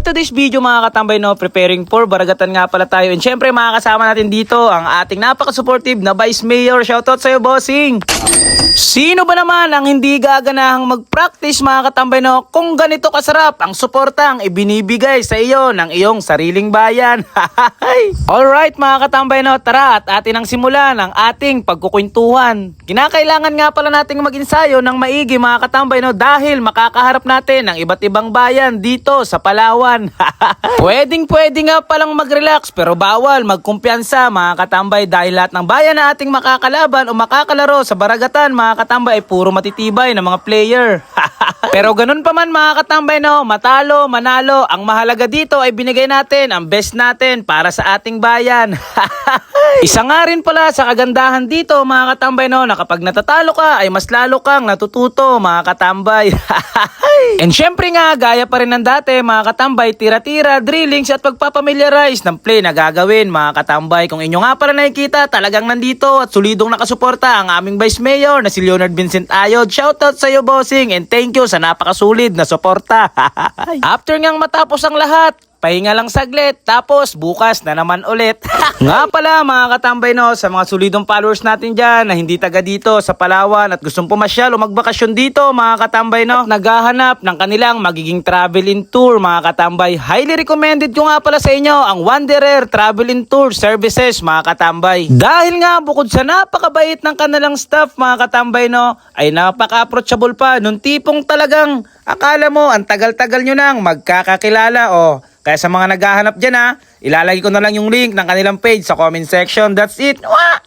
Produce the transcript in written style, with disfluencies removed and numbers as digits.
today's video mga katambay, no, preparing for Baragatan nga pala tayo. And syempre makakasama natin dito ang ating napaka-supportive na Vice Mayor. Shoutout sa'yo, bossing! Sino ba naman ang hindi gaganahang mag-practice mga katambay, no, kung ganito kasarap ang suportang ibinibigay sa iyo ng iyong sariling bayan? Alright mga katambay, no, tara at atin ang simulan ang ating pagkukwentuhan. Kinakailangan nga pala nating mag-ensayo ng maigi mga katambay, no, dahil makakaharap natin ang iba't ibang bayan dito sa Palawan. Pwede nga palang mag-relax pero bawal magkumpiyansa mga katambay, dahil lahat ng bayan na ating makakalaban o makakalaro sa Baragatan mga katambay ay puro matitibay na mga player. Pero ganun pa man mga katambay, no, matalo, manalo, ang mahalaga dito ay binigay natin ang best natin para sa ating bayan. Isa nga rin pala sa kagandahan dito mga katambay, no, na kapag natatalo ka ay mas lalo kang natututo mga katambay. And syempre nga, gaya pa rin ng dati mga katambay, tira-tira, drillings at pagpapamiliarize ng play na gagawin mga katambay. Kung inyo nga pala nakikita, talagang nandito at solidong nakasuporta ang aming Vice Mayor na si Leonard Vincent Ayod. Shoutout sa iyo, bossing, and thank you sa napakasulid na suporta. After ngang matapos ang lahat, pahinga lang saglit, tapos bukas na naman ulit. Nga pala mga katambay, no, sa mga solidong followers natin dyan na hindi taga dito sa Palawan at gustong pumasyal o magbakasyon dito mga katambay, no, naghahanap ng kanilang magiging travel-in tour mga katambay, highly recommended ko nga pala sa inyo ang Wanderer Travel-in Tour Services mga katambay. Dahil nga bukod sa napakabait ng kanilang staff mga katambay, no, ay napaka-approachable pa, nung tipong talagang akala mo ang tagal-tagal nyo nang magkakakilala o. Kaya sa mga naghahanap dyan, ilalagay ko na lang yung link ng kanilang page sa comment section. That's it. Wah!